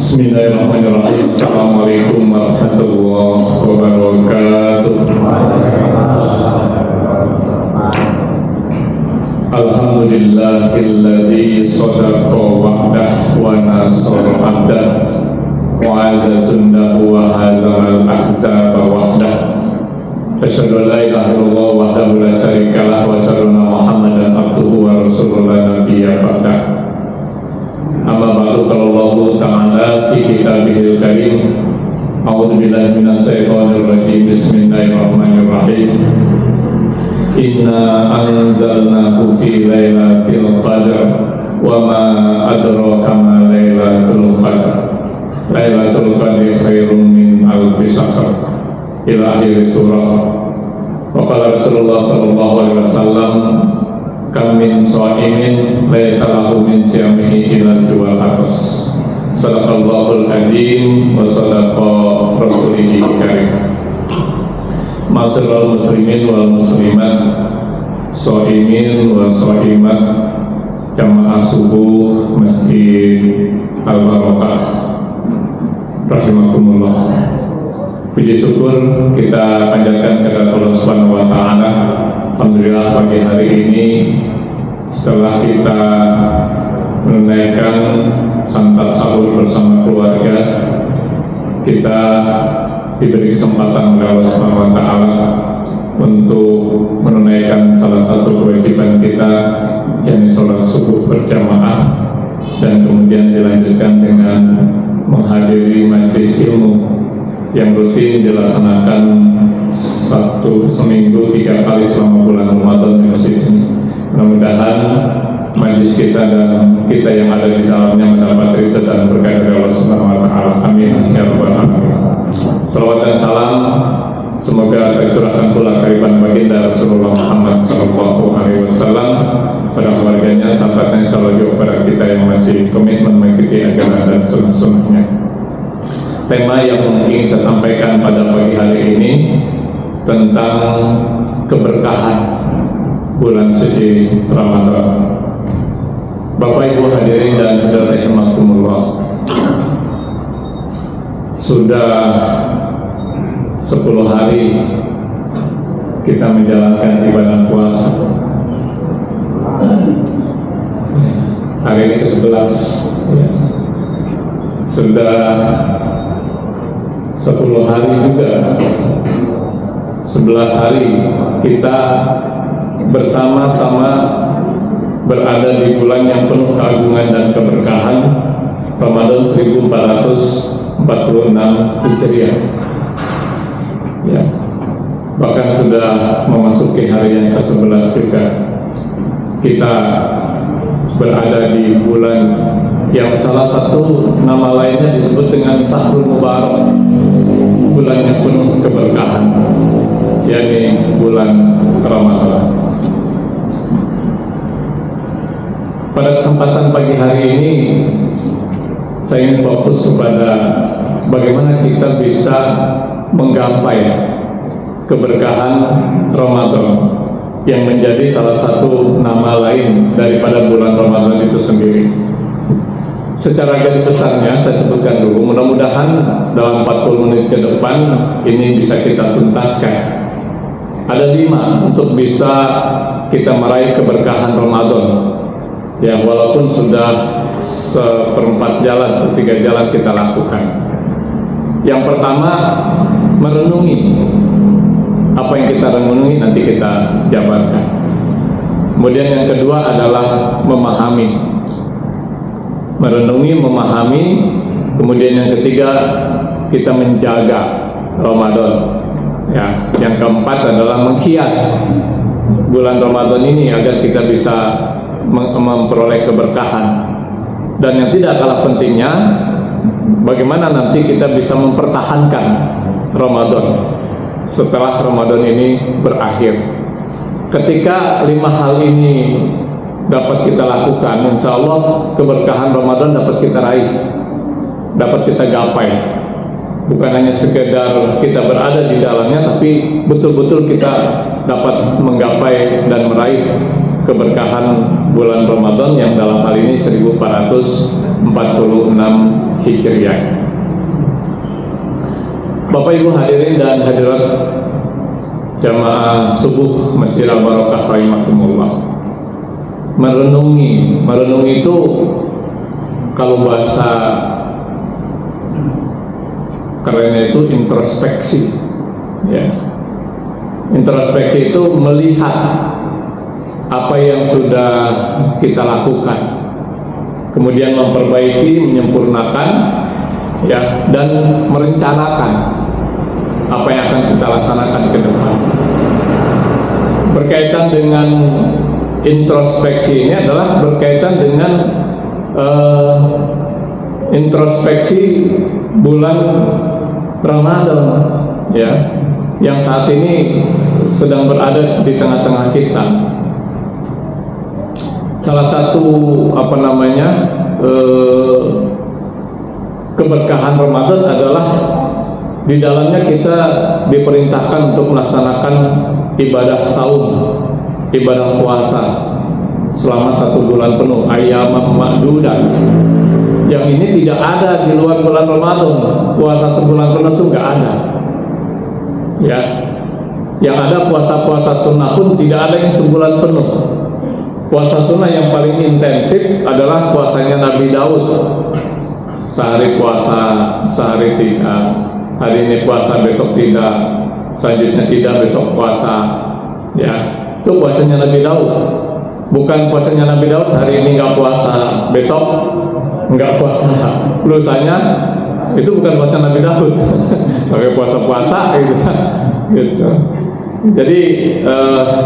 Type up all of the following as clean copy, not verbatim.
Bismillahirrahmanirrahim. Assalamualaikum warahmatullahi wabarakatuh. Alhamdulillahilladzi sadaqa wa'dah wa nasara 'abdah wa 'azza jundahu wa hazama al-ahzaba wahdah. Asyhadu an la ilaha illallah wahdahu la syarikalah wa asyhadu anna Muhammadan abduhu wa rasuluhu la nabiyya ba'dah. Amma ba'du, qala Allah ta'ala fi kitabihil karim. A'udzu billahi minasy syaithanir rajim. Bismillahirrahmanirrahim. Inna anzalnahu fi lailatul qadar wa ma adraka ma lailatul qadar. Lailatul qadri khairum min alfi syahr. Ila akhir surah. Wa qala Rasulullah sallallahu alaihi wasallam, kam min sha'imin laisa lahu min siyamihi illa jual atas. Sadaqallahul adzim wa sadaqa rasulihil karim. Ma'asyiral muslimin wal muslimat, sha'imin wa sha'imat, jamaah subuh Masjid Al-Barakah rahimakumullah. Puji syukur kita panjatkan kepada Allah Subhanahu wa taala. Alhamdulillah, pagi hari ini setelah kita menunaikan santap sahur bersama keluarga, kita diberi kesempatan oleh Allah Subhanahu wa taala untuk menunaikan salah satu kewajiban kita, yakni sholat subuh berjamaah, dan kemudian dilanjutkan dengan menghadiri majelis ilmu yang rutin dilaksanakan seminggu 3 kali selama bulan Ramadan di masjid ini. Mudah-mudahan majlis kita dan kita yang ada di dalamnya mendapat ridha dan berkah dari Allah Subhanahu wa taala. Amin ya rabbal alamin. Salawat dan salam semoga tercurahkan pula kehadiran baginda Rasulullah Muhammad sallallahu alaihi wasallam pada keluarganya, sahabatnya, sahabat kepada kita yang masih komitmen mengikuti ajaran dan sunnah-sunnahnya. Tema yang ingin saya sampaikan pada pagi hari ini tentang keberkahan bulan suci Ramadan. Bapak Ibu hadirin dan hadirat rahimakumullah, sudah 10 hari kita menjalankan ibadah puasa. Hari ini ke-11, sudah 10 hari juga, 11 hari kita bersama-sama berada di bulan yang penuh keagungan dan keberkahan, Ramadan 1446 Hijriah. Ya, bahkan sudah memasuki hari yang ke-11 juga. Kita berada di bulan yang salah satu nama lainnya disebut dengan Syahrul Mubarak, bulan yang penuh keberkahan, yakni bulan Ramadan. Pada kesempatan pagi hari ini saya ingin fokus kepada bagaimana kita bisa menggapai keberkahan Ramadan yang menjadi salah satu nama lain daripada bulan Ramadan itu sendiri. Secara garis besarnya saya sebutkan dulu, mudah-mudahan dalam 40 menit ke depan ini bisa kita tuntaskan. Ada 5 untuk bisa kita meraih keberkahan Ramadan. Ya, walaupun sudah 1/4 jalan, 1/3 jalan kita lakukan. Yang pertama, merenungi. Apa yang kita renungi nanti kita jabarkan. Kemudian yang kedua adalah memahami. Merenungi, memahami. Kemudian yang ketiga, kita menjaga Ramadan. Ya, yang keempat adalah menghias bulan Ramadan ini agar kita bisa memperoleh keberkahan. Dan yang tidak kalah pentingnya, bagaimana nanti kita bisa mempertahankan Ramadan setelah Ramadan ini berakhir. Ketika 5 hal ini dapat kita lakukan, insya Allah keberkahan Ramadan dapat kita raih, dapat kita gapai. Bukan hanya sekedar kita berada di dalamnya, tapi betul-betul kita dapat menggapai dan meraih keberkahan bulan Ramadan yang dalam hal ini 1446 Hijriah. Bapak Ibu hadirin dan hadirat jamaah subuh Masjid Al-Barakah rahimakumullah. Merenungi itu kalau bahasa kerennya itu introspeksi, ya. Introspeksi itu melihat apa yang sudah kita lakukan, kemudian memperbaiki, menyempurnakan, ya, dan merencanakan apa yang akan kita laksanakan ke depan. Berkaitan dengan introspeksi ini adalah berkaitan dengan introspeksi bulan Ramadan, ya, yang saat ini sedang berada di tengah-tengah kita. Salah satu keberkahan Ramadan adalah di dalamnya kita diperintahkan untuk melaksanakan ibadah saum, ibadah puasa selama 1 bulan penuh, ayyamam ma'dudat. Yang ini tidak ada di luar bulan Ramadan. Puasa sebulan penuh itu nggak ada, ya. Yang ada puasa-puasa sunnah pun tidak ada yang sebulan penuh. Puasa sunnah yang paling intensif adalah puasanya Nabi Daud. Sehari puasa, sehari tidak. Hari ini puasa, besok tidak. Selanjutnya tidak, besok puasa. Ya, itu puasanya Nabi Daud. Bukan puasanya Nabi Daud, hari ini nggak puasa, besok nggak puasa. Lusanya itu bukan puasa Nabi Daud. Pakai puasa-puasa gitu. Jadi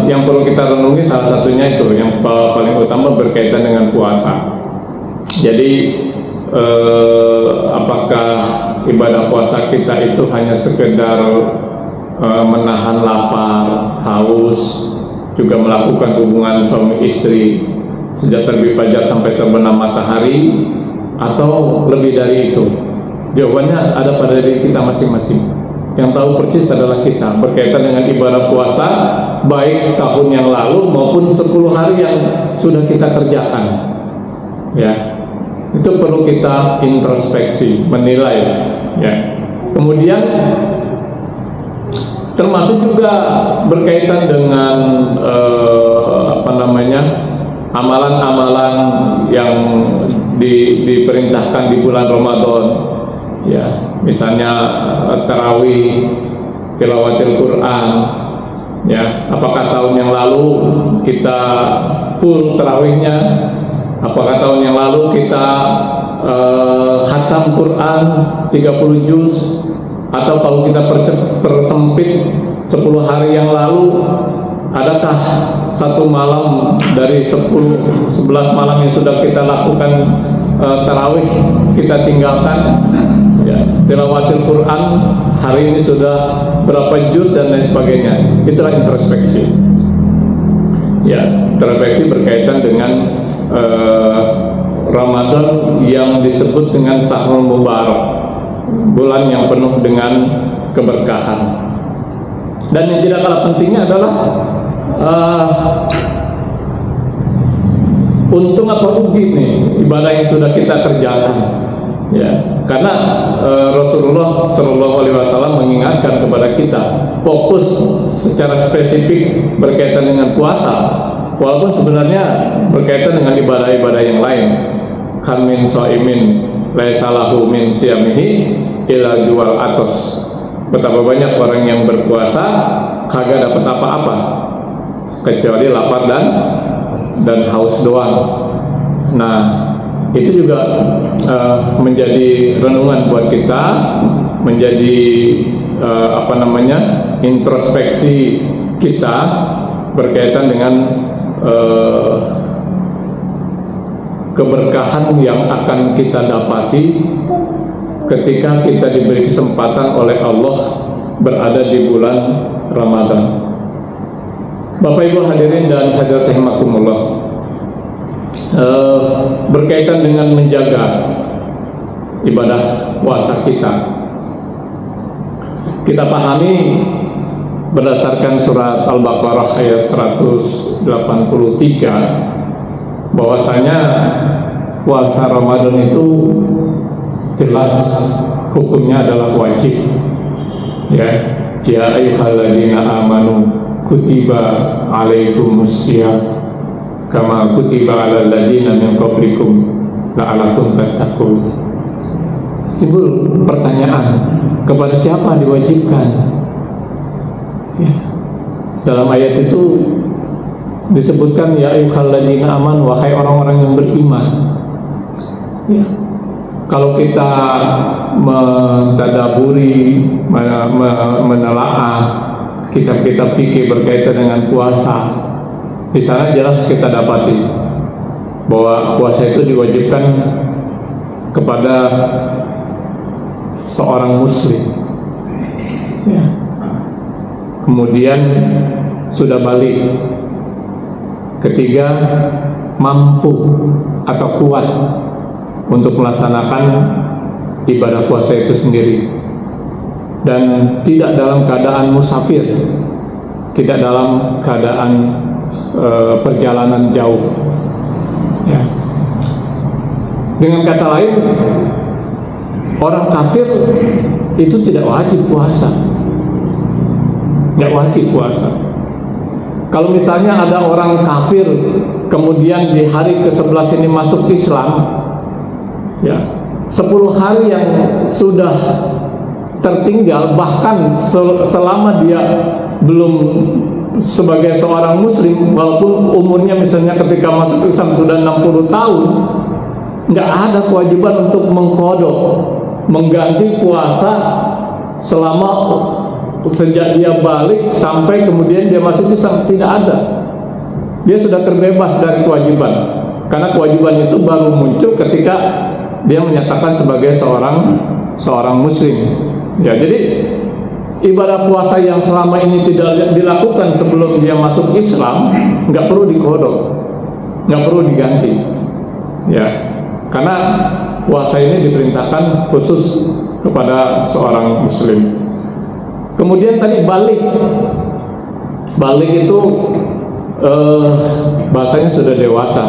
yang perlu kita renungi salah satunya itu yang paling utama berkaitan dengan puasa. Jadi apakah ibadah puasa kita itu hanya sekedar menahan lapar, haus, juga melakukan hubungan suami istri sejak terbit fajar sampai terbenam matahari, atau lebih dari itu? Jawabannya ada pada diri kita masing-masing. Yang tahu persis adalah kita. Berkaitan dengan ibadah puasa, baik tahun yang lalu maupun 10 hari yang sudah kita kerjakan, ya, itu perlu kita introspeksi, menilai, ya. Kemudian termasuk juga berkaitan dengan amalan-amalan yang diperintahkan di bulan Ramadan, ya, misalnya tarawih, tilawatil Quran, ya. Apakah tahun yang lalu kita full tarawihnya? Apakah tahun yang lalu kita khatam Quran 30 juz? Atau kalau kita persempit 10 hari yang lalu, adakah satu malam dari 11 malam yang sudah kita lakukan tarawih kita tinggalkan, ya. Tilawatil Quran hari ini sudah berapa juz dan lain sebagainya. Itulah introspeksi, ya. Introspeksi berkaitan dengan Ramadan yang disebut dengan Syahrul Mubarak, bulan yang penuh dengan keberkahan. Dan yang tidak kalah pentingnya adalah untung apa rugi nih ibadah yang sudah kita kerjakan, ya. Karena Rasulullah SAW mengingatkan kepada kita fokus secara spesifik berkaitan dengan puasa, walaupun sebenarnya berkaitan dengan ibadah-ibadah yang lain. Kan min shaimin laisa lahu min siyamihi ila jual atos. Betapa banyak orang yang berpuasa kagak dapat apa-apa kecuali lapar dan haus doang. Nah, itu juga menjadi renungan buat kita, menjadi introspeksi kita berkaitan dengan keberkahan yang akan kita dapati ketika kita diberi kesempatan oleh Allah berada di bulan Ramadan. Bapak Ibu hadirin dan hadirat rahimakumullah, berkaitan dengan menjaga ibadah puasa kita pahami berdasarkan surat Al-Baqarah ayat 183 bahwasanya puasa Ramadan itu jelas hukumnya adalah wajib. Ya ayyuhalladzina amanu kutiba alaikumussyam kama kutiba alal ladzina min qablikum la'allakum tattaqun. Timbul pertanyaan, kepada siapa diwajibkan? Dalam ayat itu disebutkan ya ayyuhalladzina amanu, wahai orang-orang yang beriman. Kalau kita mentadaburi, menelaah kitab-kitab fikih berkaitan dengan puasa, di sana jelas kita dapati bahwa puasa itu diwajibkan kepada seorang muslim. Kemudian sudah balik, ketiga mampu atau kuat untuk melaksanakan ibadah puasa itu sendiri, dan tidak dalam keadaan musafir, tidak dalam keadaan perjalanan jauh. Dengan kata lain, orang kafir itu tidak wajib puasa. Tidak wajib puasa. Kalau misalnya ada orang kafir kemudian di hari ke-11 ini masuk Islam, 10 hari yang sudah tertinggal, bahkan selama dia belum sebagai seorang muslim, walaupun umurnya misalnya ketika masuk Islam sudah 60 tahun, nggak ada kewajiban untuk mengqadha, mengganti puasa selama sejak dia balik sampai kemudian dia masuk Islam. Tidak ada. Dia sudah terbebas dari kewajiban, karena kewajiban itu baru muncul ketika dia menyatakan sebagai seorang muslim. Jadi ibadah puasa yang selama ini tidak dilakukan sebelum dia masuk Islam nggak perlu diqadha, nggak perlu diganti. Karena puasa ini diperintahkan khusus kepada seorang muslim. Kemudian tadi balik itu bahasanya sudah dewasa.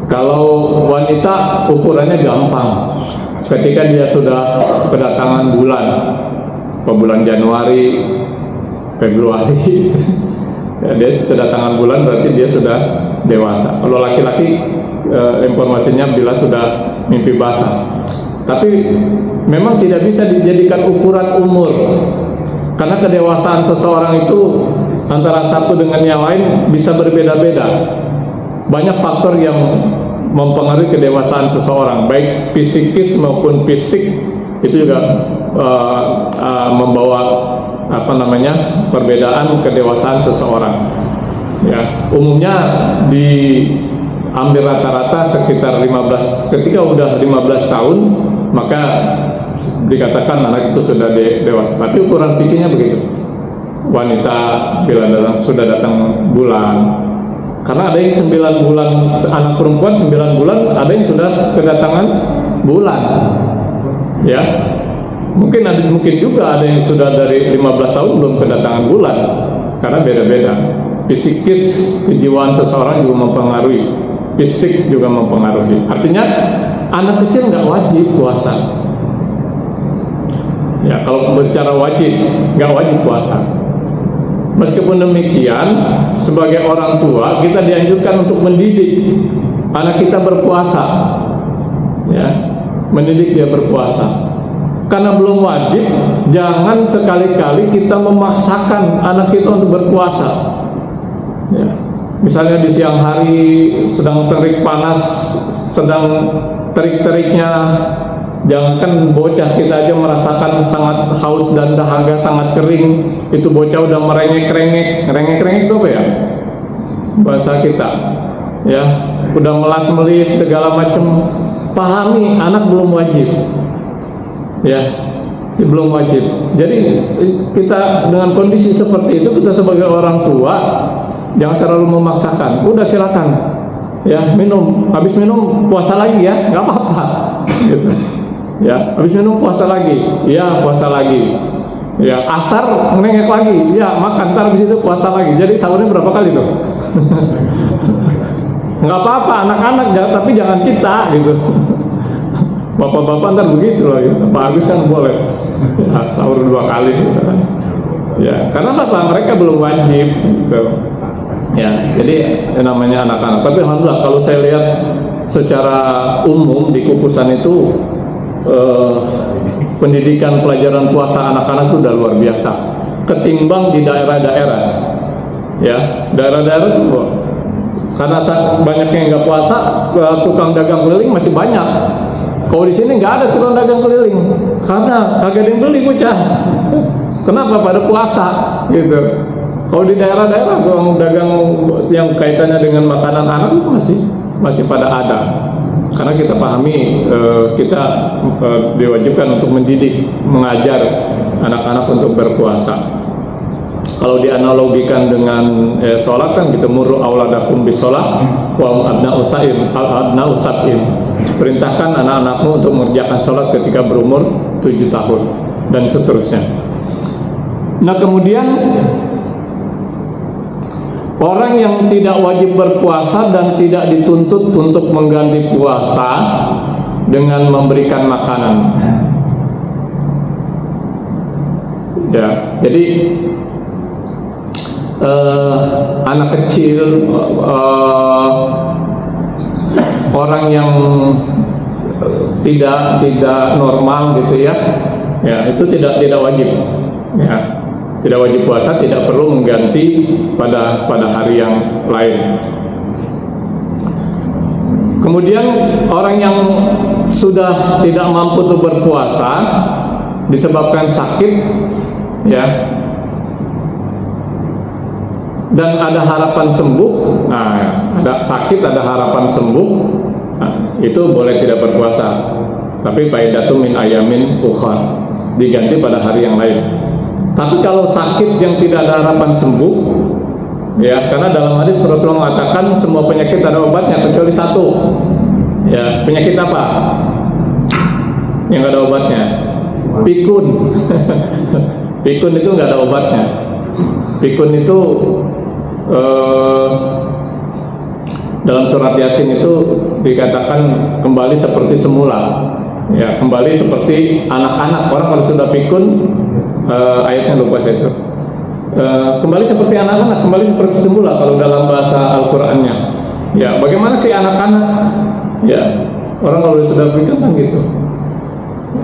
Kalau wanita ukurannya gampang, ketika dia sudah kedatangan bulan Januari, Februari, dia kedatangan bulan berarti dia sudah dewasa. Kalau laki-laki informasinya bila sudah mimpi basah. Tapi memang tidak bisa dijadikan ukuran umur, karena kedewasaan seseorang itu antara satu dengan yang lain bisa berbeda-beda. Banyak faktor yang mempengaruhi kedewasaan seseorang, baik fisikis maupun fisik, itu juga membawa perbedaan kedewasaan seseorang. Umumnya diambil rata-rata sekitar 15, ketika udah 15 tahun maka dikatakan anak itu sudah dewasa. Tapi ukuran fikihnya begitu. Wanita bila sudah datang bulan, karena ada yang 9 bulan, anak perempuan 9 bulan, ada yang sudah kedatangan bulan. Mungkin juga ada yang sudah dari 15 tahun belum kedatangan bulan, karena beda-beda. Fisikis kejiwaan seseorang juga mempengaruhi, fisik juga mempengaruhi. Artinya anak kecil nggak wajib puasa. Kalau berbicara wajib, nggak wajib puasa. Meskipun demikian, sebagai orang tua kita dianjurkan untuk mendidik anak kita berpuasa, mendidik dia berpuasa. Karena belum wajib, jangan sekali-kali kita memaksakan anak kita untuk berpuasa. Misalnya di siang hari sedang terik panas, sedang terik-teriknya, jangankan bocah, kita aja merasakan sangat haus dan dahaga sangat kering, itu bocah udah merengek-rengek itu apa ya bahasa kita, udah melas-melis segala macam. Pahami, anak belum wajib, belum wajib. Jadi kita dengan kondisi seperti itu, kita sebagai orang tua jangan terlalu memaksakan. Udah silakan, minum, habis minum puasa lagi nggak apa-apa, gitu. Habis minum puasa lagi, puasa lagi. Ya, asar nengek lagi, ya makan, ntar habis itu puasa lagi. Jadi sahurnya berapa kali tuh? Nggak apa-apa, anak-anak, tapi jangan kita gitu. Bapak-bapak ntar begitu loh, gitu. Pak Agus kan boleh ya, sahur 2 kali gitu kan. Ya, karena apa? Mereka belum wajib gitu. Ya, jadi namanya anak-anak. Tapi alhamdulillah kalau saya lihat secara umum di Kukusan itu pendidikan pelajaran puasa anak-anak itu udah luar biasa ketimbang di daerah-daerah. Ya, daerah-daerah itu karena banyak yang nggak puasa, tukang dagang keliling masih banyak. Kalau di sini nggak ada tukang dagang keliling karena kagak ada yang beli bocah. Kenapa? Pada puasa gitu. Kalau di daerah-daerah tukang dagang yang kaitannya dengan makanan anak itu masih pada ada. Karena kita pahami kita diwajibkan untuk mendidik, mengajar anak-anak untuk berpuasa. Kalau dianalogikan dengan sholat kan gitu, murru auladakum bis sholat wa abna'u sab'in. Perintahkan anak-anakmu untuk mengerjakan sholat ketika berumur 7 tahun dan seterusnya. Nah kemudian orang yang tidak wajib berpuasa dan tidak dituntut untuk mengganti puasa dengan memberikan makanan. Ya, jadi anak kecil, orang yang tidak normal gitu ya, ya itu tidak wajib, ya tidak wajib puasa, tidak perlu mengganti pada hari yang lain. Kemudian orang yang sudah tidak mampu untuk berpuasa disebabkan sakit, ya, dan ada harapan sembuh. Nah, ada sakit, ada harapan sembuh, nah, itu boleh tidak berpuasa. Tapi faidatun min ayamin ukhar, diganti pada hari yang lain. Tapi kalau sakit yang tidak ada harapan sembuh, ya, karena dalam hadis Rasulullah mengatakan semua penyakit ada obatnya kecuali satu. Ya, penyakit apa? Yang nggak ada obatnya? Pikun. Pikun itu nggak ada obatnya. Pikun itu dalam surat Yasin itu dikatakan kembali seperti semula, ya, kembali seperti anak-anak. Orang kalau sudah pikun, ayatnya lupa saya itu, kembali seperti anak-anak, kembali seperti semula kalau dalam bahasa Al-Qur'annya. Ya, bagaimana sih anak-anak? Ya, orang kalau sudah pikun kan gitu,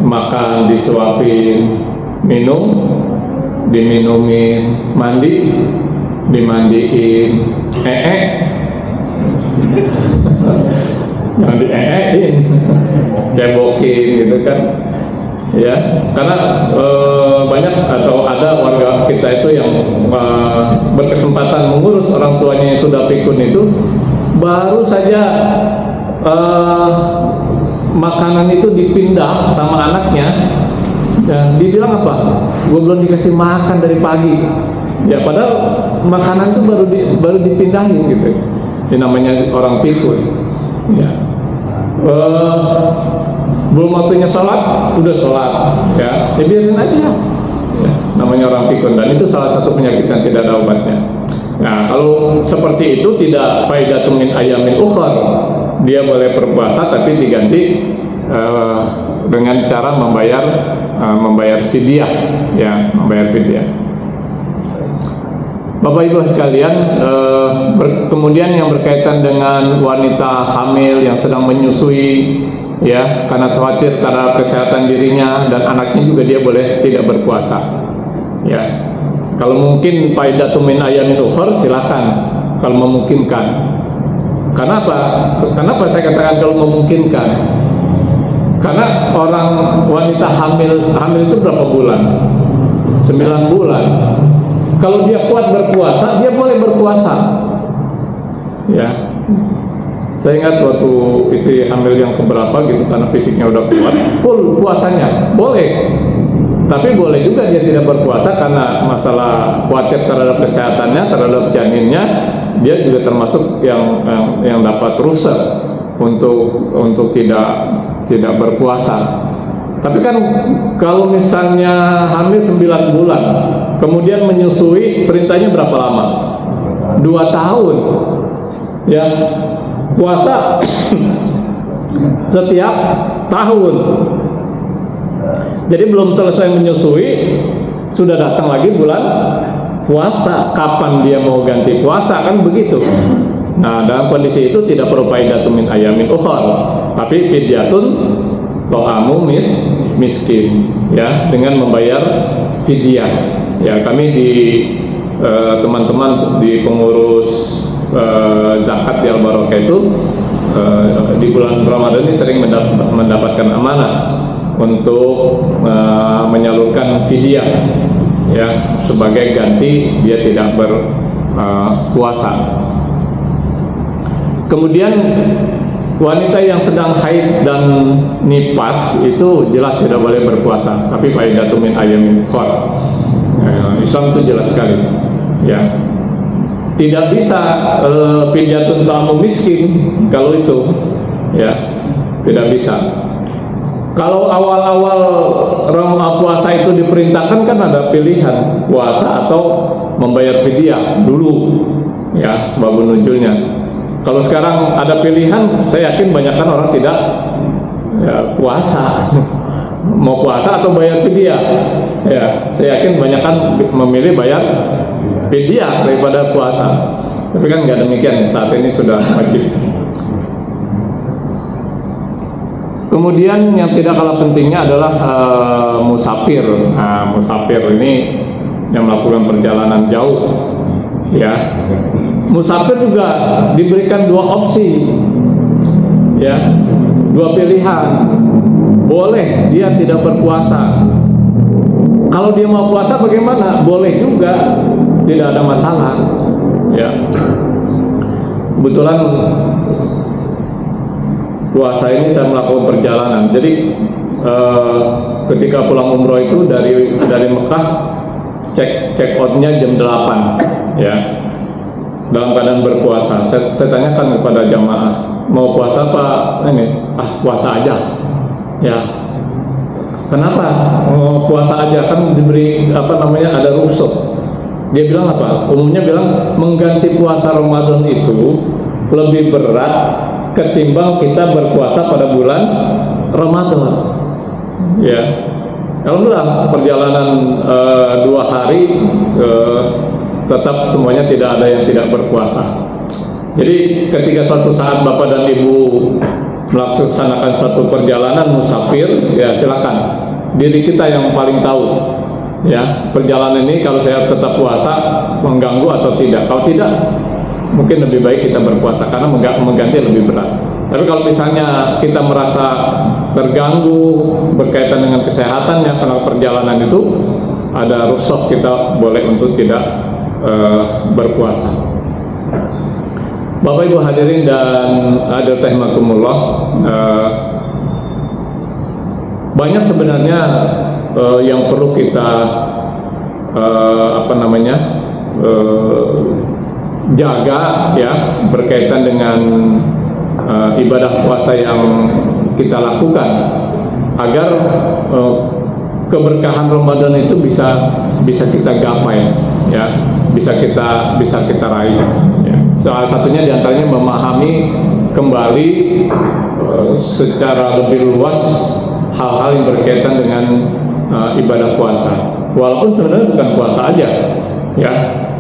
makan disuapin, minum diminumin, mandi dimandiin, yang dieein, cebokin gitu kan, ya, karena banyak atau ada warga kita itu yang berkesempatan mengurus orang tuanya yang sudah pikun itu, baru saja makanan itu dipindah sama anaknya, ya, dibilang apa? Gue belum dikasih makan dari pagi. Ya, padahal makanan itu baru dipindahin gitu. Ini namanya orang pikun. Ya. Belum waktunya sholat, udah sholat. Ya, biarin aja. Ya, namanya orang pikun, dan itu salah satu penyakit yang tidak ada obatnya. Nah, kalau seperti itu tidak faidatun min ayamin ukhar. Dia boleh berpuasa tapi diganti dengan cara membayar fidyah, ya, membayar fidyah. Bapak Ibu sekalian, kemudian yang berkaitan dengan wanita hamil yang sedang menyusui, ya, karena khawatir terhadap kesehatan dirinya dan anaknya juga dia boleh tidak berpuasa. Ya, kalau mungkin faidatun min ayamin ukhar silakan kalau memungkinkan. Kenapa saya katakan kalau memungkinkan? Karena orang wanita hamil itu berapa bulan? 9 bulan. Kalau dia kuat berpuasa, dia boleh berpuasa. Ya, saya ingat waktu istri hamil yang keberapa gitu, karena fisiknya udah kuat, full puasanya, boleh. Tapi boleh juga dia tidak berpuasa karena masalah khawatir terhadap kesehatannya, terhadap janinnya. Dia juga termasuk yang dapat rukhsah untuk tidak berpuasa. Tapi kan kalau misalnya hamil 9 bulan, kemudian menyusui, perintahnya berapa lama? 2 tahun. Ya, puasa setiap tahun. Jadi belum selesai menyusui, sudah datang lagi bulan puasa. Kapan dia mau ganti puasa, kan begitu. Nah, dalam kondisi itu tidak perlu faidatun min ayamin ukhar, tapi fidyatun ta'amu miskin, ya, dengan membayar fidyah. Ya, kami di teman-teman di pengurus zakat di Al-Barakah itu di bulan Ramadan ini sering mendapatkan amanah untuk menyalurkan fidyah, ya, sebagai ganti dia tidak berpuasa. Kemudian wanita yang sedang haid dan nifas itu jelas tidak boleh berpuasa, tapi faidatun min ayamin ukhar. Islam itu jelas sekali, ya. Tidak bisa fidyatun ta'amu miskin kalau itu, ya, tidak bisa. Kalau awal-awal Ramadan puasa itu diperintahkan kan ada pilihan puasa atau membayar fidyah dulu, ya, sebab nuzulnya. Kalau sekarang ada pilihan, saya yakin banyakkan orang tidak, ya, puasa. Mau puasa atau bayar fidyah, ya, saya yakin banyakkan memilih bayar fidyah daripada puasa. Tapi kan nggak demikian, saat ini sudah wajib. Kemudian yang tidak kalah pentingnya adalah musafir. Nah, musafir ini yang melakukan perjalanan jauh, ya. Musafir juga diberikan 2 opsi, ya, 2 pilihan. Boleh dia tidak berpuasa. Kalau dia mau puasa bagaimana? Boleh juga, tidak ada masalah, ya. Kebetulan puasa ini saya melakukan perjalanan. Jadi ketika pulang umroh itu dari Mekah, check outnya jam 8, ya, dalam keadaan berpuasa. Saya tanyakan kepada jamaah, mau puasa apa ini? Puasa aja, ya. Kenapa mau puasa aja? Kan diberi ada rukhsah. Dia bilang apa? Umumnya bilang mengganti puasa Ramadan itu lebih berat ketimbang kita berpuasa pada bulan Ramadan, ya. Alhamdulillah perjalanan 2 hari tetap semuanya tidak ada yang tidak berpuasa. Jadi ketika suatu saat Bapak dan Ibu melaksanakan suatu perjalanan musafir, ya silakan. Diri kita yang paling tahu, ya, perjalanan ini kalau saya tetap puasa mengganggu atau tidak. Kalau tidak, mungkin lebih baik kita berpuasa karena mengganti lebih berat. Tapi kalau misalnya kita merasa terganggu berkaitan dengan kesehatannya karena perjalanan itu, ada rukhsah, kita boleh untuk tidak berpuasa. Bapak Ibu hadirin dan hadirat rahimakumullah, banyak sebenarnya yang perlu kita jaga, ya, berkaitan dengan ibadah puasa yang kita lakukan agar keberkahan Ramadan itu bisa kita gapai, ya, bisa kita raih, ya. Salah satunya diantaranya memahami kembali secara lebih luas hal-hal yang berkaitan dengan ibadah puasa. Walaupun sebenarnya bukan puasa aja, ya,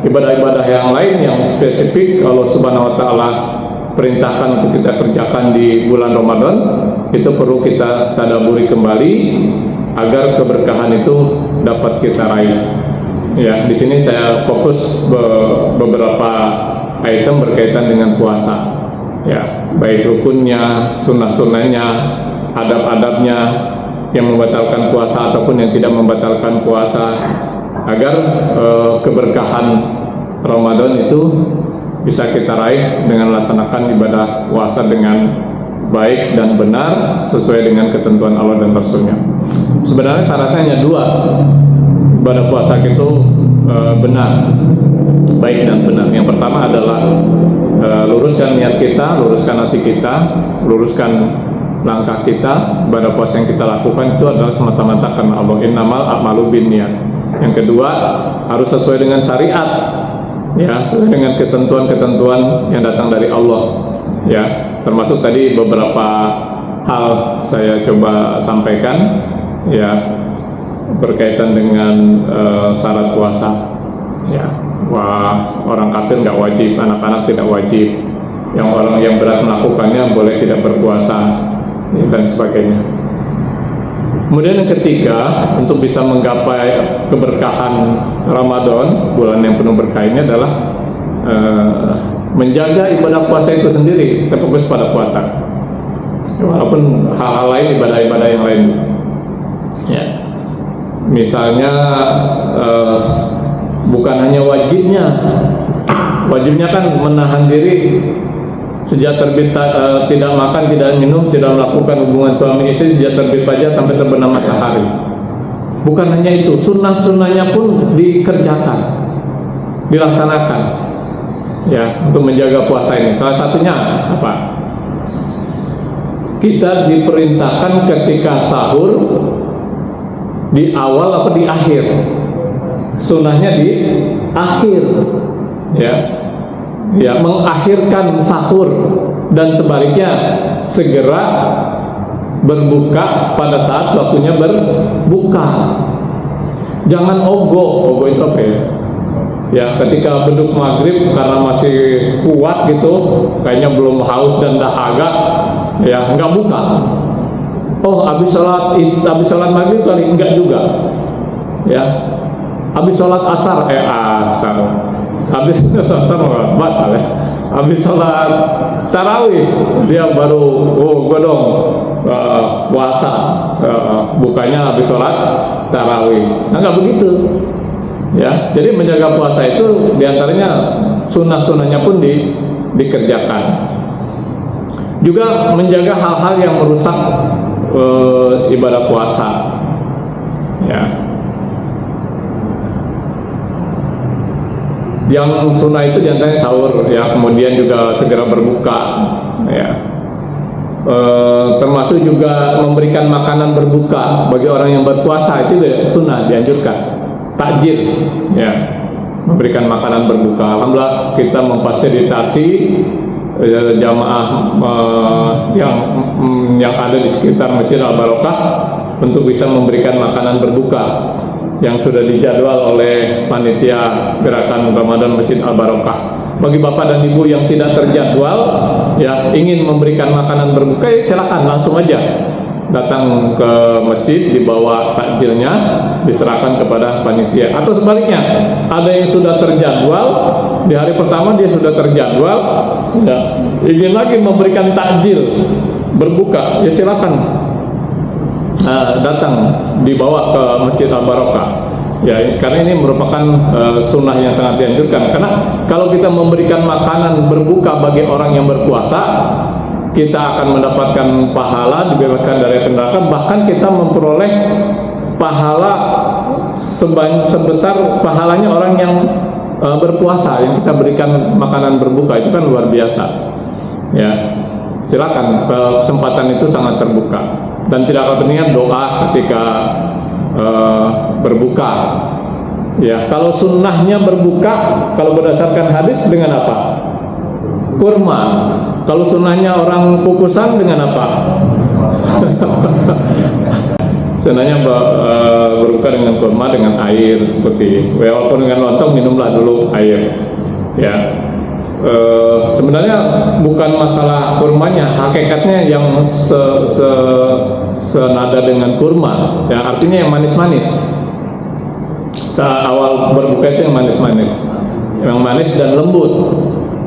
ibadah-ibadah yang lain yang spesifik Allah Subhanahu wa taala perintahkan untuk kita kerjakan di bulan Ramadan, itu perlu kita tadaburi kembali agar keberkahan itu dapat kita raih. Ya, di sini saya fokus beberapa item berkaitan dengan puasa, ya, baik rukunnya, sunnah-sunnahnya, adab-adabnya yang membatalkan puasa ataupun yang tidak membatalkan puasa, agar keberkahan Ramadan itu bisa kita raih dengan melaksanakan ibadah puasa dengan baik dan benar sesuai dengan ketentuan Allah dan Rasulnya. Sebenarnya syaratnya hanya 2, ibadah puasa itu benar, baik dan benar. Yang pertama adalah luruskan niat kita, luruskan hati kita, luruskan langkah kita, ibadah puasa yang kita lakukan itu adalah semata-mata karena Allah. Innamal a'malu binniyat. Yang kedua, harus sesuai dengan syariat, ya, sesuai dengan ketentuan-ketentuan yang datang dari Allah, ya. Termasuk tadi beberapa hal saya coba sampaikan, ya, berkaitan dengan syarat puasa, ya. Wah, orang kafir nggak wajib, anak-anak tidak wajib, yang orang yang berat melakukannya boleh tidak berpuasa, dan sebagainya. Kemudian yang ketiga, untuk bisa menggapai keberkahan Ramadan, bulan yang penuh berkah ini adalah menjaga ibadah puasa itu sendiri. Saya fokus pada puasa, walaupun hal-hal lain, ibadah-ibadah yang lain, ya. Misalnya bukan hanya wajibnya kan menahan diri sejak terbit, tidak makan, tidak minum, tidak melakukan hubungan suami istri sejak terbit fajar sampai terbenam matahari. Bukan hanya itu, sunnah-sunnahnya pun dikerjakan, dilaksanakan, ya, untuk menjaga puasa ini. Salah satunya apa? Kita diperintahkan ketika sahur di awal apa di akhir? Sunnahnya di akhir, ya. Ya, mengakhirkan sahur, dan sebaliknya segera berbuka pada saat waktunya berbuka. Jangan ogo itu apa ya? Ya, ketika beduk maghrib karena masih kuat gitu, kayaknya belum haus dan dahaga, ya nggak buka. Oh, habis sholat maghrib kali, enggak juga, ya. Habis sholat asar, habis asar batal, ya. Habis sholat tarawih dia baru puasa, bukanya habis sholat tarawih. Nah, nggak begitu, ya. Jadi menjaga puasa itu diantaranya sunnah-sunnahnya pun dikerjakan. Juga menjaga hal-hal yang merusak ibadah puasa, ya. Yang sunnah itu diantaranya sahur, ya, kemudian juga segera berbuka, ya. Termasuk juga memberikan makanan berbuka bagi orang yang berpuasa, itu juga sunnah, dianjurkan. Takjil, ya, memberikan makanan berbuka. Alhamdulillah kita memfasilitasi jamaah yang ada di sekitar Masjid Al-Barokah untuk bisa memberikan makanan berbuka yang sudah dijadwal oleh panitia gerakan Ramadan Masjid Al-Barokah. Bagi bapak dan ibu yang tidak terjadwal, ya, ingin memberikan makanan berbuka, ya silakan langsung aja datang ke masjid, dibawa takjilnya, diserahkan kepada panitia. Atau sebaliknya, ada yang sudah terjadwal di hari pertama, dia sudah terjadwal, ya, ingin lagi memberikan takjil berbuka, ya silakan datang, dibawa ke Masjid Al-Barokah, ya, karena ini merupakan sunnah yang sangat dianjurkan. Karena kalau kita memberikan makanan berbuka bagi orang yang berpuasa, kita akan mendapatkan pahala, dibebaskan dari neraka, bahkan kita memperoleh pahala sebesar pahalanya orang yang berpuasa yang kita berikan makanan berbuka. Itu kan luar biasa, ya. Silakan, kesempatan itu sangat terbuka. Dan tidak kepentingan doa ketika berbuka, ya. Kalau sunnahnya berbuka, kalau berdasarkan hadis, dengan apa? Kurma. Kalau sunnahnya orang kukusan, dengan apa? Sunnahnya berbuka dengan kurma, dengan air, seperti, walaupun dengan lontong minumlah dulu air, ya. Sebenarnya bukan masalah kurmanya, hakikatnya yang senada dengan kurma, ya, artinya yang manis-manis. Awal berbuka itu yang manis-manis, yang manis dan lembut,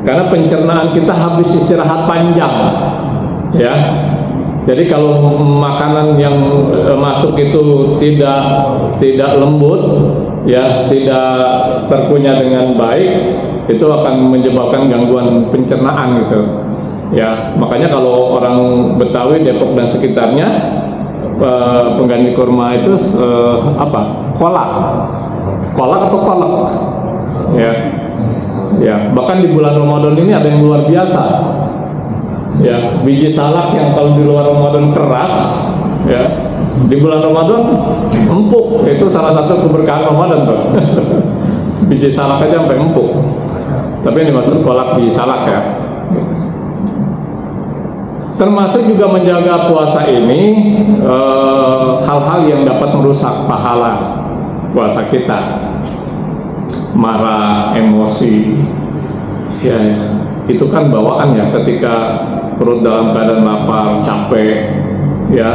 karena pencernaan kita habis istirahat panjang, ya. Jadi kalau makanan yang masuk itu tidak lembut, ya, tidak terkunyah dengan baik, itu akan menyebabkan gangguan pencernaan gitu, ya. Makanya kalau orang Betawi, Depok dan sekitarnya, pengganti kurma itu apa? Kolak atau kolak, ya. Ya, bahkan di bulan Ramadan ini ada yang luar biasa. Ya, biji salak yang kalau di luar Ramadan keras, ya, di bulan Ramadan empuk. Itu salah satu keberkahan Ramadan tuh. Biji salak aja sampai empuk. Tapi ini maksud kolak biji salak ya. Termasuk juga menjaga puasa ini hal-hal yang dapat merusak pahala puasa kita. Marah, emosi, ya itu kan bawaan ya ketika perut dalam keadaan lapar, capek, ya.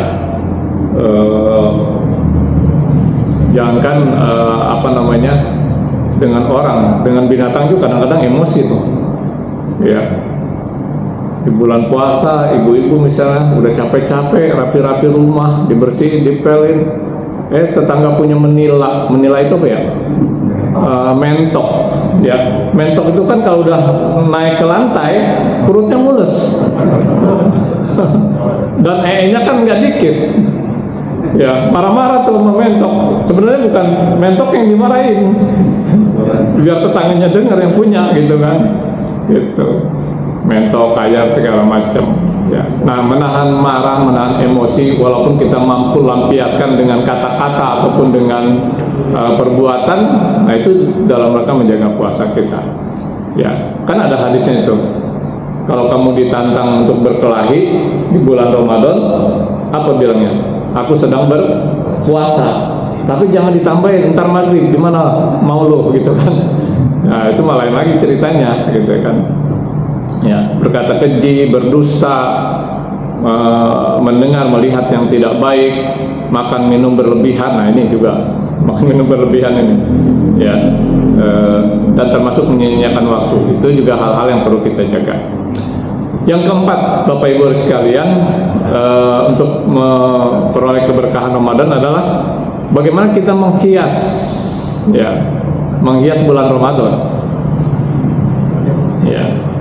Jangankan dengan orang, dengan binatang juga kadang-kadang emosi tuh, ya. Di bulan puasa, ibu-ibu misalnya udah capek-capek, rapi-rapi rumah, dibersihin, dipelin, tetangga punya menila itu apa ya? Mentok, ya. Mentok itu kan kalau udah naik ke lantai, perutnya mules, dan nya kan nggak dikit. Ya, marah-marah tuh sama mentok. Sebenarnya bukan mentok yang dimarahin, biar tetangganya dengar yang punya, gitu kan, gitu. Mentok, kayar, segala macam. Ya. Nah, menahan marah, menahan emosi, walaupun kita mampu lampiaskan dengan kata-kata ataupun dengan perbuatan, nah itu dalam rangka menjaga puasa kita. Ya, kan ada hadisnya itu. Kalau kamu ditantang untuk berkelahi di bulan Ramadan, apa bilangnya? Aku sedang berpuasa. Tapi jangan ditambahin ntar maghrib, di mana mau lo, gitu kan? Nah, itu malah lain lagi ceritanya, gitu kan? Ya, berkata keji, berdusta, mendengar, melihat yang tidak baik, makan minum berlebihan. Nah, ini juga makan minum berlebihan ini, ya, dan termasuk menyia-nyiakan waktu. Itu juga hal-hal yang perlu kita jaga. Yang keempat, Bapak Ibu sekalian, untuk memperoleh keberkahan Ramadan adalah bagaimana kita menghias, ya, menghias bulan Ramadan. Ya.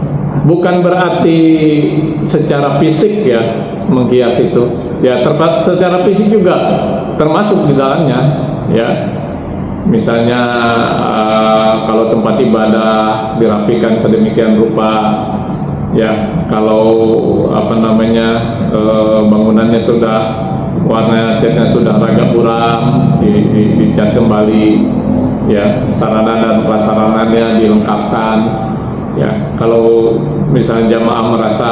Bukan berarti secara fisik ya menghias itu, ya secara fisik juga termasuk di dalamnya, ya. Misalnya kalau tempat ibadah dirapikan sedemikian rupa, ya, kalau bangunannya sudah warna catnya sudah agak buram, dicat kembali, ya, sarana dan prasarananya dilengkapkan. Ya, kalau misalnya jamaah merasa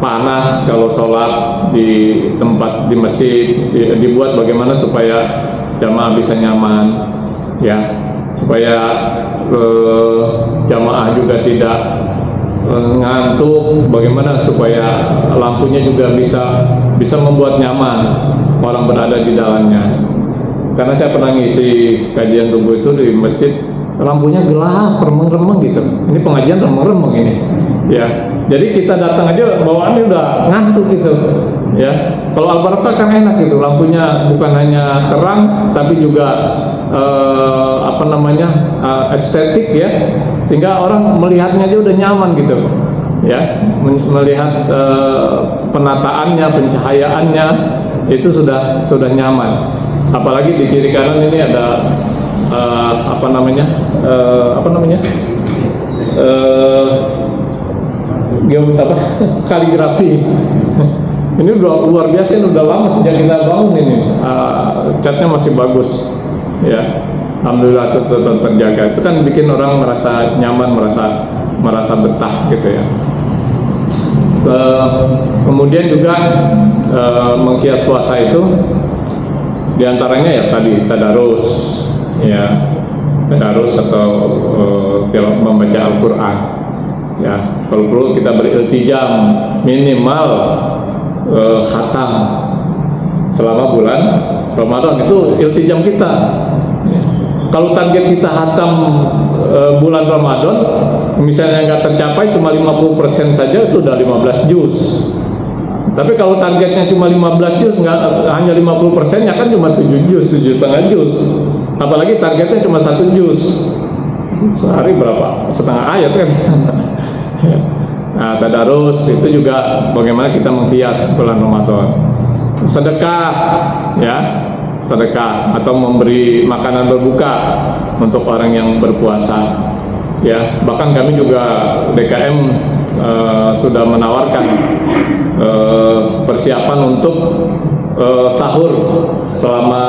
panas kalau sholat di tempat di masjid, dibuat bagaimana supaya jamaah bisa nyaman, ya, supaya jamaah juga tidak ngantuk, bagaimana supaya lampunya juga bisa membuat nyaman orang berada di dalamnya. Karena saya pernah ngisi kajian subuh itu di masjid, lampunya gelap, remeng-remeng gitu. Ini pengajian remeng-remeng ini, ya. Jadi kita datang aja bawaannya udah ngantuk gitu, ya. Kalau Al-Barakah kan enak gitu, lampunya bukan hanya terang tapi juga estetik, ya, sehingga orang melihatnya aja udah nyaman gitu, ya. Melihat penataannya, pencahayaannya itu sudah nyaman. Apalagi di kiri kanan ini ada kaligrafi. Ini udah luar biasa, ini udah lama sejak kita bangun ini. Catnya masih bagus, ya. Alhamdulillah tetap terjaga. Itu kan bikin orang merasa nyaman, merasa betah gitu, ya. Kemudian juga menghias puasa itu diantaranya ya tadi tadarus, ya, tadarus atau membaca Al-Quran, ya. Kalau perlu kita beriltijam minimal khatam selama bulan Ramadan, itu iltijam kita, ya. Kalau target kita khatam bulan Ramadan misalnya nggak tercapai cuma 50% saja, itu udah 15 juz. Tapi kalau targetnya cuma 15 juz, hanya 50%, ya kan cuma 7 juz, 7,5 juz. Apalagi targetnya cuma 1 juz. Sehari berapa? Setengah ayat kan. Nah, tadarus itu juga bagaimana kita menghias bulan Ramadan. Sedekah, ya, sedekah atau memberi makanan berbuka untuk orang yang berpuasa. Ya, bahkan kami juga DKM sudah menawarkan persiapan untuk sahur selama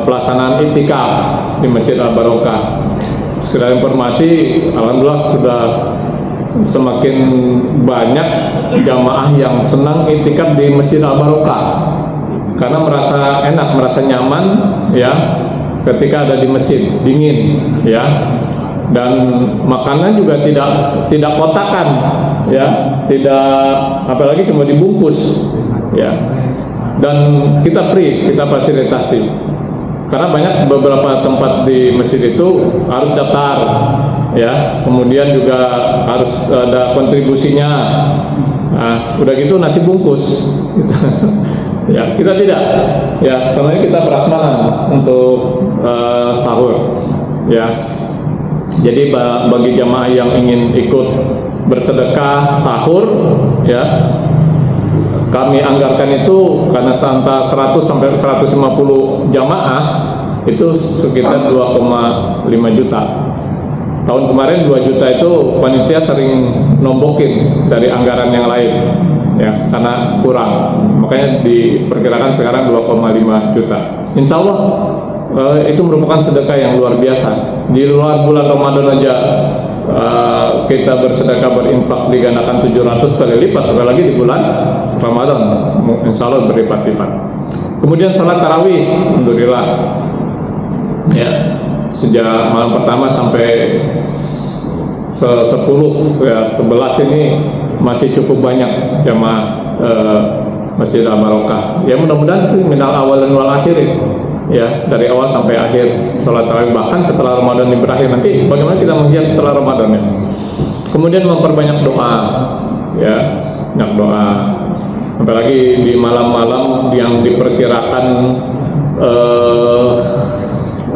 pelaksanaan itikaf di Masjid Al Barokah. Sekedar informasi, alhamdulillah sudah semakin banyak jamaah yang senang itikaf di Masjid Al Barokah karena merasa enak, merasa nyaman ya ketika ada di masjid, dingin ya, dan makanan juga tidak kotakan ya, tidak, apalagi cuma dibungkus ya, dan kita free, kita fasilitasi karena banyak beberapa tempat di masjid itu harus daftar ya, kemudian juga harus ada kontribusinya. Nah, udah gitu nasi bungkus gitu. Ya, kita tidak ya, soalnya kita prasmanan untuk sahur ya. Jadi bagi jamaah yang ingin ikut bersedekah sahur ya, kami anggarkan itu karena antara 100 sampai 150 jamaah itu sekitar 2,5 juta. Tahun kemarin 2 juta itu panitia sering nombokin dari anggaran yang lain ya, karena kurang, makanya diperkirakan sekarang 2,5 juta. Insya Allah itu merupakan sedekah yang luar biasa. Di luar bulan Ramadan aja kita bersedekah, berinfak digandakan 700 kali lipat, apalagi di bulan Ramadan insya Allah berlipat-lipat. Kemudian salat tarawih, alhamdulillah ya, sejak malam pertama sampai 10 ya 11 ini masih cukup banyak jamaah Masjid Al Barokah ya. Mudah-mudahan sih minal awal dan wal akhirin ya, dari awal sampai akhir sholat tarawih, bahkan setelah Ramadan ini berakhir nanti bagaimana kita menghias setelah Ramadan ya. Kemudian memperbanyak doa ya, banyak doa, apalagi di malam-malam yang diperkirakan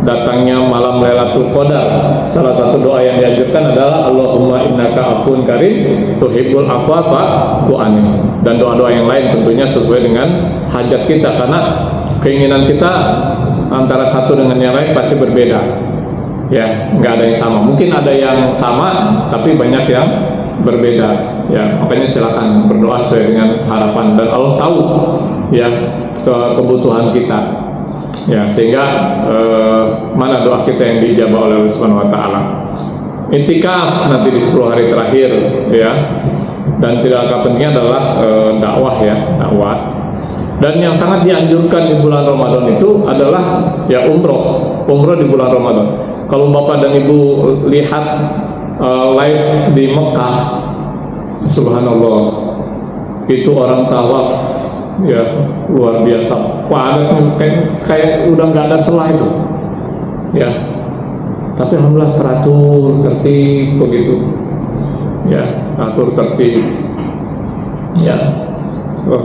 datangnya malam Lailatul Qadar. Salah satu doa yang dianjurkan adalah Allahumma innaka afun karim tuhibbul afwa fa'fu anni, dan doa-doa yang lain tentunya sesuai dengan hajat kita, karena keinginan kita antara satu dengan yang lain pasti berbeda ya, nggak ada yang sama. Mungkin ada yang sama tapi banyak yang berbeda ya, makanya silakan berdoa sesuai dengan harapan, dan Allah tahu ya kebutuhan kita ya, sehingga mana doa kita yang diijabah oleh Allah Subhanahu wa taala. Intikaf nanti di 10 hari terakhir ya, dan tidak kalah pentingnya adalah dakwah ya, dakwah. Dan yang sangat dianjurkan di bulan Ramadan itu adalah ya umroh di bulan Ramadan. Kalau Bapak dan Ibu lihat live di Mekah, subhanallah, itu orang tawaf ya luar biasa, padatnya kayak udah nggak ada selah itu ya, tapi alhamdulillah teratur tertib begitu ya, teratur tertib ya,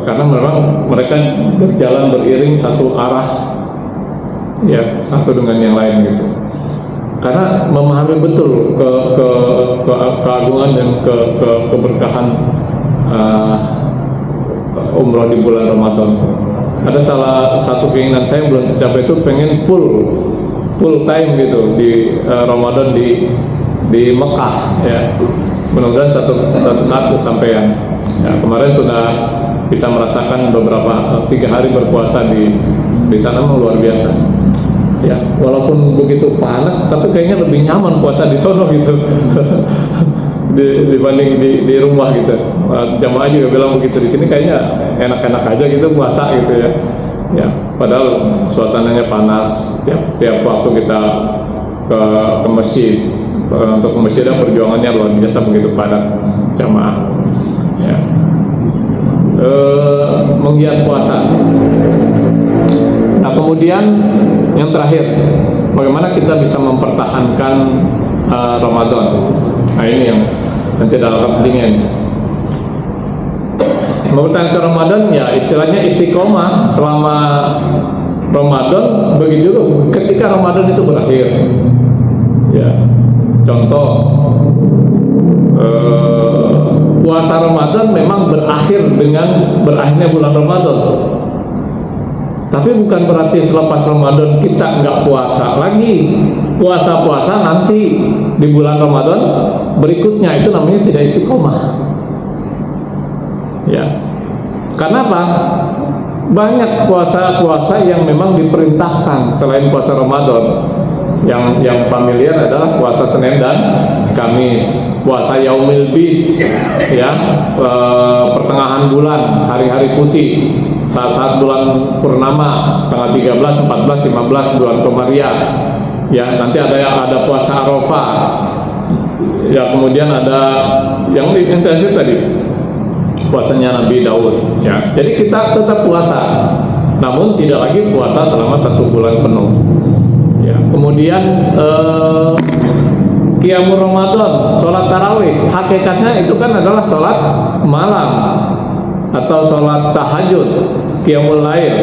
karena memang mereka berjalan beriring satu arah ya, satu dengan yang lain gitu, karena memahami betul keagungan dan keberkahan umroh di bulan Ramadan. Ada salah satu keinginan saya yang belum tercapai, itu pengen full time gitu di Ramadan di Mekah ya. Mudah-mudahan satu saat kesampaian. Ya, kemarin sudah bisa merasakan beberapa 3 hari berpuasa di sana, luar biasa. Ya, walaupun begitu panas, tapi kayaknya lebih nyaman puasa di sono gitu. dibanding di rumah gitu. Jamaah juga bilang begitu, di sini kayaknya enak-enak aja gitu puasa gitu ya. Ya, padahal suasananya panas. Tiap waktu kita ke masjid, untuk ke masjid dan perjuangannya luar biasa, begitu padat jamaah. Ya. Menghias puasa. Nah, kemudian yang terakhir, bagaimana kita bisa mempertahankan Ramadan? Nah, ini yang nanti dalam pentingnya. Mempertahankan Ramadan ya istilahnya istiqomah selama Ramadan, begitu juga ketika Ramadan itu berakhir. Ya, contoh puasa Ramadan memang berakhir dengan berakhirnya bulan Ramadan. Tapi bukan berarti selepas Ramadan kita nggak puasa lagi. Puasa-puasa nanti di bulan Ramadan berikutnya, itu namanya tidak istiqomah. Ya. Karena apa? Banyak puasa-puasa yang memang diperintahkan selain puasa Ramadan. Yang familiar adalah puasa Senin dan Kamis, puasa Yaumil Bid, ya, pertengahan bulan, hari-hari putih, saat-saat bulan purnama, tanggal 13, 14, 15 bulan Komariah. Ya, nanti ada puasa Arafah. Ya, kemudian ada yang intensif tadi, puasanya Nabi Daud. Ya, jadi kita tetap puasa, namun tidak lagi puasa selama 1 bulan penuh. Ya, kemudian Qiyamul Ramadan, sholat tarawih, hakikatnya itu kan adalah sholat malam atau sholat tahajud, Qiyamul Lail.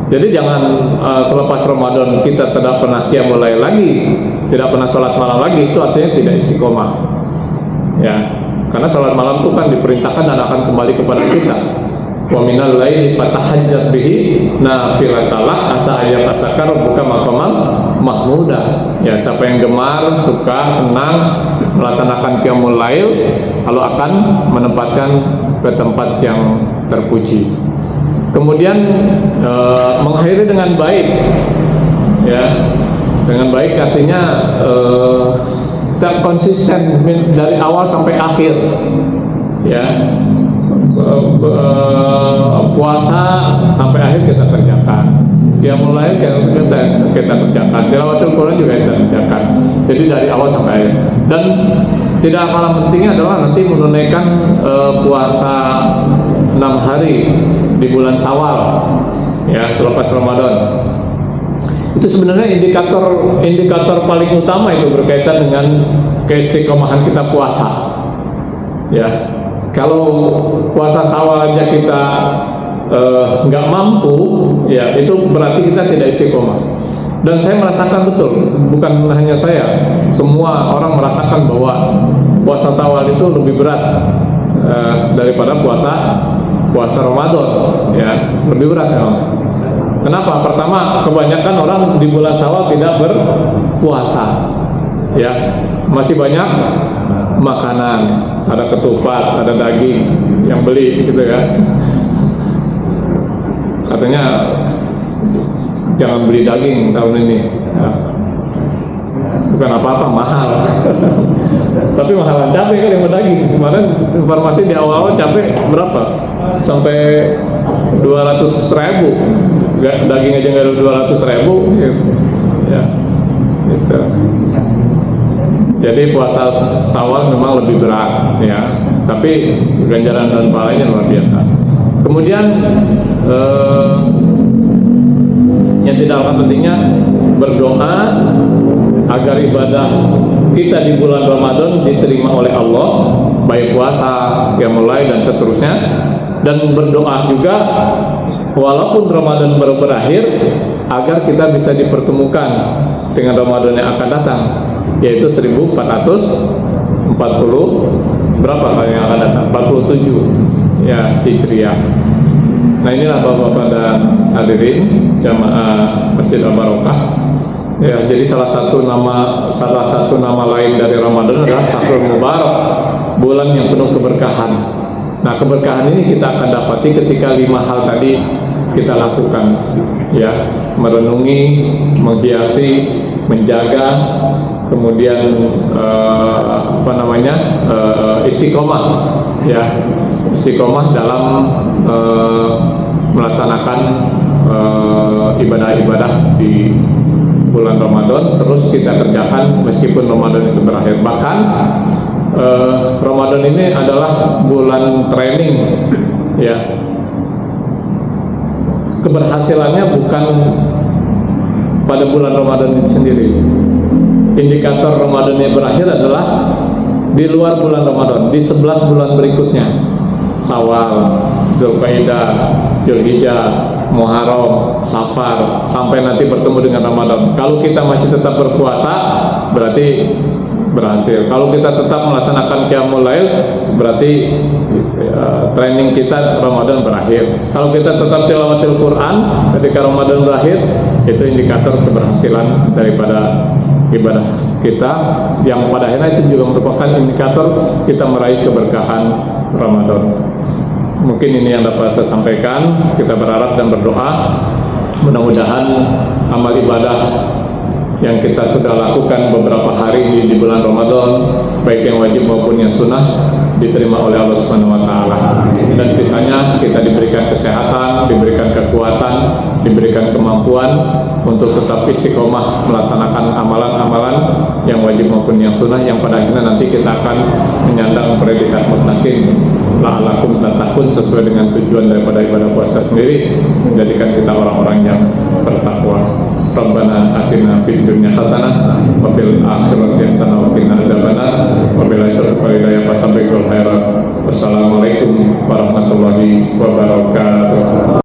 Jadi jangan selepas Ramadan kita tidak pernah Qiyamul Lail lagi, tidak pernah sholat malam lagi, itu artinya tidak istiqomah. Ya, karena sholat malam itu kan diperintahkan dan akan kembali kepada kita. Wa minal laili fatahajjat bihi nafilatalah asa ayat asakar buka maqaman mahmuda. Ya, siapa yang gemar, suka, senang melaksanakan qiyamul lail, lalu akan menempatkan ke tempat yang terpuji. Kemudian mengakhiri dengan baik. Ya, dengan baik artinya kita konsisten dari awal sampai akhir. Ya, puasa sampai akhir kita kerjakan, ya mulai kita kerjakan, tilawatul Quran juga kita kerjakan. Jadi dari awal sampai akhir. Dan tidak kalah pentingnya adalah nanti menunaikan puasa 6 hari di bulan Syawal, ya, selepas Ramadan. Itu sebenarnya indikator paling utama itu berkaitan dengan keistiqomahan kita puasa. Ya, kalau puasa Syawal aja kita nggak mampu, ya itu berarti kita tidak istiqomah. Dan saya merasakan betul, bukan hanya saya, semua orang merasakan bahwa puasa Syawal itu lebih berat daripada puasa Ramadan, ya, lebih berat ya. Kenapa? Pertama, kebanyakan orang di bulan Syawal tidak berpuasa, ya, masih banyak makanan, ada ketupat, ada daging yang beli gitu ya. Katanya jangan beli daging tahun ini, ya. Bukan apa-apa, mahal. Tapi mahalan cabai kan yang daging. Kemarin informasi di awal-awal cabai berapa? Sampai 200.000. Daging aja nggak ada 200.000, ya, gitu. Jadi puasa Syawal memang lebih berat, ya, tapi ganjaran dan pahalanya luar biasa. Kemudian yang tidak kalah pentingnya berdoa agar ibadah kita di bulan Ramadan diterima oleh Allah, baik puasa, qiyamul lail dan seterusnya. Dan berdoa juga walaupun Ramadan baru berakhir, agar kita bisa dipertemukan dengan Ramadan yang akan datang, yaitu 1440 berapa kali yang akan datang? 47 ya Hijriah. Nah, inilah Bapak-bapak dan hadirin jamaah Masjid Al-Barokah. Ya, jadi salah satu nama lain dari Ramadan adalah Syahrul Mubarak, bulan yang penuh keberkahan. Nah, keberkahan ini kita akan dapati ketika 5 hal tadi kita lakukan, ya, merenungi, menghiasi, menjaga, kemudian istiqomah, ya, istiqomah dalam melaksanakan ibadah-ibadah di bulan Ramadan, terus kita kerjakan meskipun Ramadan itu berakhir. Bahkan Ramadan ini adalah bulan training, ya. Keberhasilannya bukan pada bulan Ramadan itu sendiri. Indikator Ramadannya berakhir adalah di luar bulan Ramadan, di 11 bulan berikutnya. Syawal, Zulqa'dah, Dzulhijjah, Muharram, Safar, sampai nanti bertemu dengan Ramadan. Kalau kita masih tetap berpuasa, berarti berhasil. Kalau kita tetap melaksanakan qiyamul lail, berarti training kita Ramadan berakhir. Kalau kita tetap tilawatil Quran ketika Ramadan berakhir, itu indikator keberhasilan daripada ibadah kita, yang pada akhirnya itu juga merupakan indikator kita meraih keberkahan Ramadan. Mungkin ini yang dapat saya sampaikan. Kita berharap dan berdoa mudah-mudahan amal ibadah yang kita sudah lakukan beberapa hari di bulan Ramadan, baik yang wajib maupun yang sunnah, diterima oleh Allah Subhanahu wa taala. Dan sisanya kita diberikan kesehatan, diberikan kekuatan, diberikan kemampuan untuk tetap istiqomah melaksanakan amalan-amalan yang wajib maupun yang sunnah, yang pada akhirnya nanti kita akan menyandang predikat muttaqin, la'allakum tattaqun, sesuai dengan tujuan daripada ibadah puasa sendiri, menjadikan kita orang-orang yang bertakwa. Rabbana atina fid dunya hasanah wa fil akhirati hasanah wa qina adzabannar. Wabillahi taufiq wal hidayah. Wassalamualaikum warahmatullahi wabarakatuh.